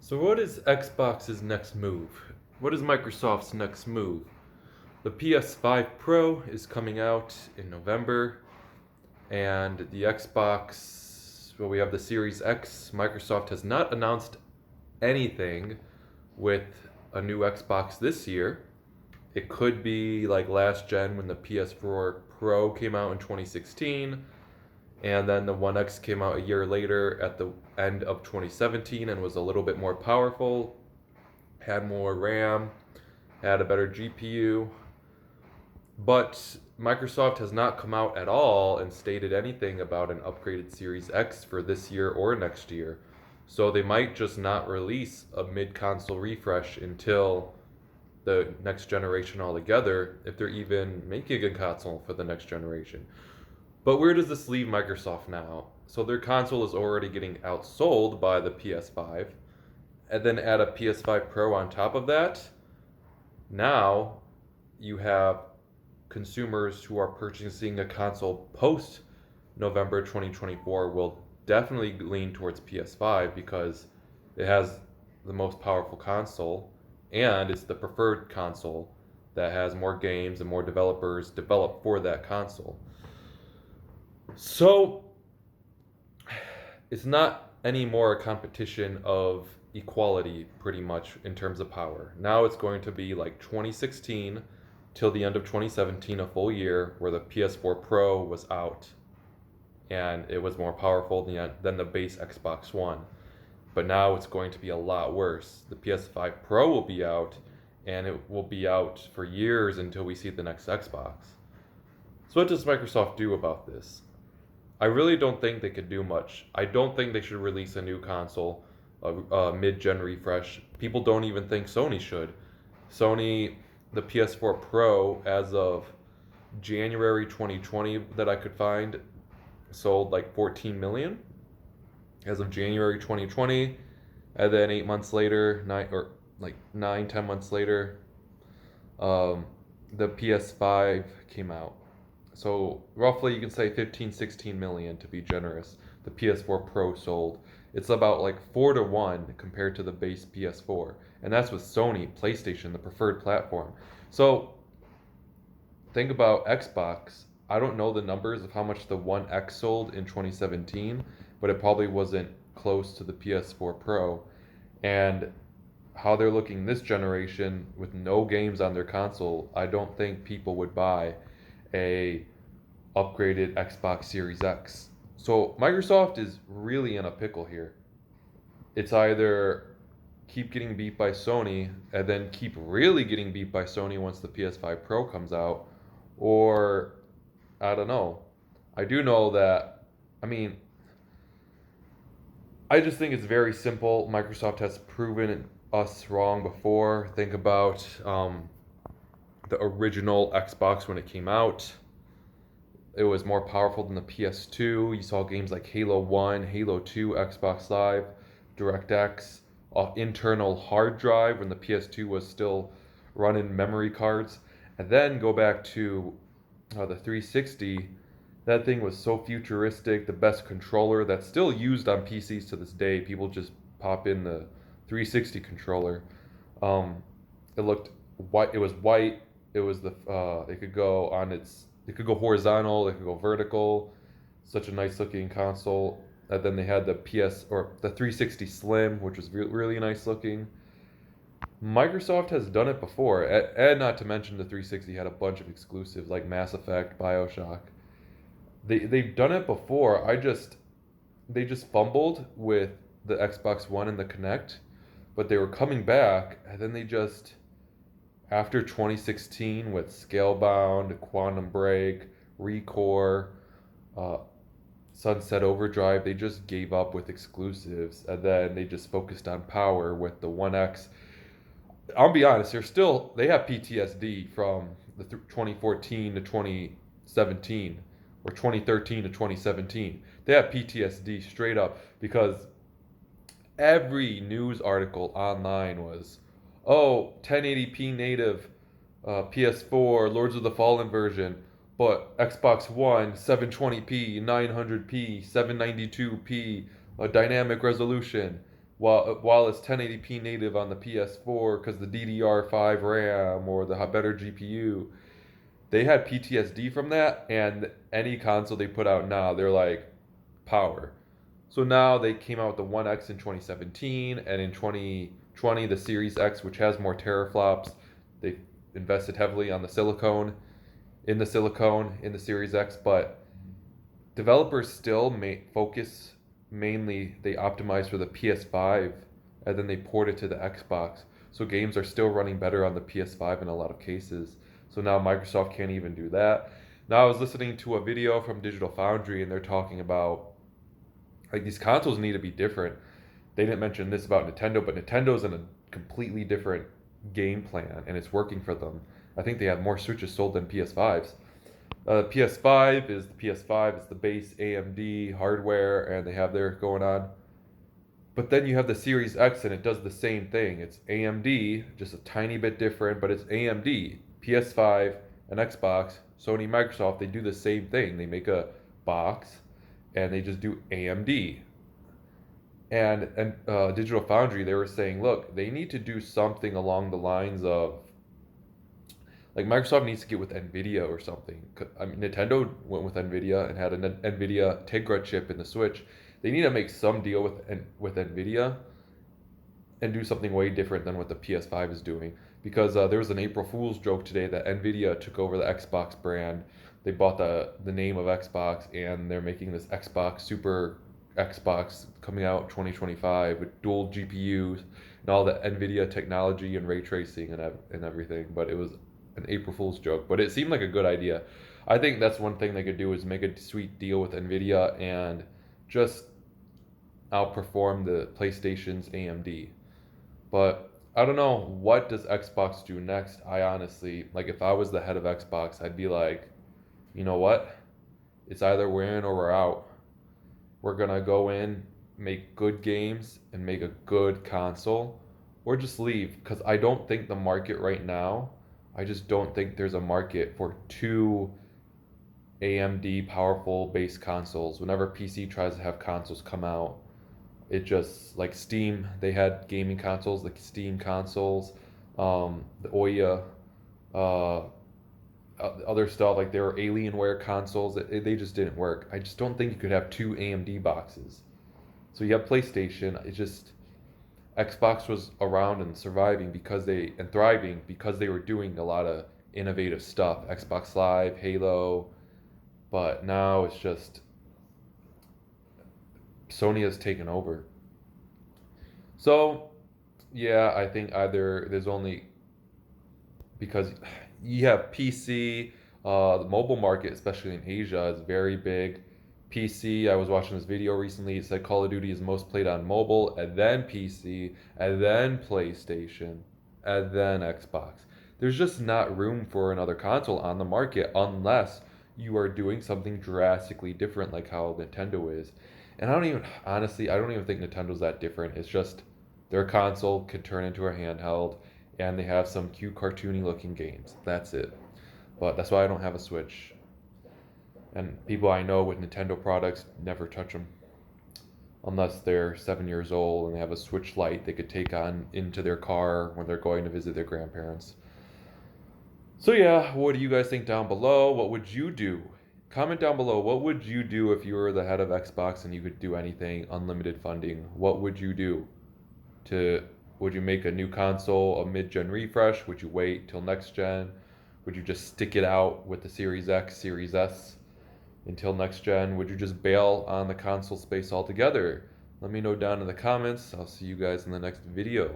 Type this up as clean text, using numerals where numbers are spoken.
So, what is Xbox's next move? What is Microsoft's next move? The PS5 Pro is coming out in November, and the Xbox, well, we have the Series X. Microsoft has not announced anything with a new Xbox this year. It could be like last gen when the PS4 Pro came out in 2016, and then the One X came out a year later at the end of 2017 and was a little bit more powerful, had more RAM, had a better GPU. But Microsoft has not come out at all and stated anything about an upgraded Series X for this year or next year. So they might just not release a mid console refresh until the next generation altogether, if they're even making a console for the next generation. But where does this leave Microsoft now? So their console is already getting outsold by the PS5, and then add a PS5 Pro on top of that. Now you have consumers who are purchasing a console post November 2024 will definitely lean towards PS5 because it has the most powerful console and it's the preferred console that has more games and more developers developed for that console. So it's not anymore a competition of equality pretty much in terms of power. Now it's going to be like 2016 till the end of 2017, a full year where the PS4 Pro was out and it was more powerful than the base Xbox One. But now it's going to be a lot worse. The PS5 Pro will be out and it will be out for years until we see the next Xbox. So, what does Microsoft do about this? I really don't think they could do much. I don't think they should release a new console, a mid-gen refresh. People don't even think Sony should. Sony, the PS4 Pro, as of January 2020 that I could find, sold like 14 million as of January 2020, and then 8 months later, 10 months later, the PS5 came out. So roughly you can say 15, 16 million to be generous. The PS4 Pro sold. It's about like 4 to 1 compared to the base PS4. And that's with Sony, PlayStation, the preferred platform. So think about Xbox. I don't know the numbers of how much the One X sold in 2017, but it probably wasn't close to the PS4 Pro. And how they're looking this generation with no games on their console, I don't think people would buy a upgraded Xbox Series X. So Microsoft is really in a pickle here. It's either keep getting beat by Sony and then keep really getting beat by Sony once the PS5 Pro comes out, or I don't know. I do know that, I mean, I just think it's very simple. Microsoft has proven us wrong before. Think about the original Xbox when it came out. It was more powerful than the PS2. You saw games like Halo 1, Halo 2, Xbox Live, DirectX, internal hard drive when the PS2 was still running memory cards. And then go back to the 360. That thing was so futuristic, the best controller that's still used on PCs to this day. People just pop in the 360 controller. It looked white. It was white. It was it could go on its. It could go horizontal. It could go vertical. Such a nice looking console. And then they had the the 360 Slim, which was really nice looking. Microsoft has done it before, and not to mention the 360 had a bunch of exclusives like Mass Effect, BioShock. They've done it before. They just fumbled with the Xbox One and the Kinect, but they were coming back, and then they just after 2016 with Scalebound, Quantum Break, Recore, uh, Sunset Overdrive, they just gave up with exclusives, and then they just focused on power with the One X. I'll be honest, they have PTSD from the 2014 to 2017 or 2013 to 2017. They have PTSD straight up because every news article online was, oh, 1080p native PS4 Lords of the Fallen version, but Xbox One 720p, 900p, 792p, dynamic resolution. while it's 1080p native on the PS4 because the DDR5 RAM or the better GPU, they had PTSD from that, and any console they put out now, they're like power. So now they came out with the One X in 2017, and in 2020 the Series X, which has more teraflops. They invested heavily on the silicone in the Series X, but developers still focus mainly. They optimize for the PS5, and then they port it to the Xbox. So games are still running better on the PS5 in a lot of cases. So now Microsoft can't even do that. Now I was listening to a video from Digital Foundry, and they're talking about like these consoles need to be different. They didn't mention this about Nintendo, but Nintendo's in a completely different game plan, and it's working for them. I think they have more Switches sold than PS5s. PS5 is the PS5. It's the base AMD hardware, and they have their going on. But then you have the Series X, and it does the same thing. It's AMD, just a tiny bit different, but it's AMD. PS5 and Xbox, Sony, Microsoft, they do the same thing. They make a box, and they just do AMD. And Digital Foundry, they were saying, look, they need to do something along the lines of like Microsoft needs to get with Nvidia or something. I mean, Nintendo went with Nvidia and had an Nvidia Tegra chip in the Switch. They need to make some deal with Nvidia and do something way different than what the PS5 is doing. Because there was an April Fool's joke today that Nvidia took over the Xbox brand. They bought the name of Xbox, and they're making this Xbox Super Xbox coming out 2025 with dual GPUs and all the Nvidia technology and ray tracing and everything. But it was an April Fool's joke, but it seemed like a good idea. I think that's one thing they could do is make a sweet deal with Nvidia and just outperform the PlayStation's AMD. But I don't know, what does Xbox do next? I honestly, like if I was the head of Xbox, I'd be like, you know what? It's either we're in or we're out. We're gonna go in, make good games, and make a good console, or just leave. Because I don't think the market right now, I just don't think there's a market for two AMD powerful base consoles. Whenever PC tries to have consoles come out, it just like Steam, they had gaming consoles, like Steam consoles, the Ouya, uh, other stuff like there were Alienware consoles. They just didn't work. I just don't think you could have two AMD boxes. So you have PlayStation. It just Xbox was around and surviving because they and thriving because they were doing a lot of innovative stuff. Xbox Live, Halo, but now it's just Sony has taken over. So yeah, I think either there's only because you have PC, the mobile market, especially in Asia, is very big. PC, I was watching this video recently. It said Call of Duty is most played on mobile, and then PC, and then PlayStation, and then Xbox. There's just not room for another console on the market unless you are doing something drastically different, like how Nintendo is. And honestly, I don't even think Nintendo's that different. It's just their console can turn into a handheld, and they have some cute cartoony looking games. That's it. But that's why I don't have a Switch. And people I know with Nintendo products never touch them unless they're 7 years old and they have a Switch Lite they could take on into their car when they're going to visit their grandparents. So yeah, what do you guys think down below? What would you do? Comment down below. What would you do if you were the head of Xbox and you could do anything, unlimited funding? What would you do? To Would you make a new console a mid-gen refresh? Would you wait till next gen? Would you just stick it out with the Series X, Series S until next gen? Would you just bail on the console space altogether? Let me know down in the comments. I'll see you guys in the next video.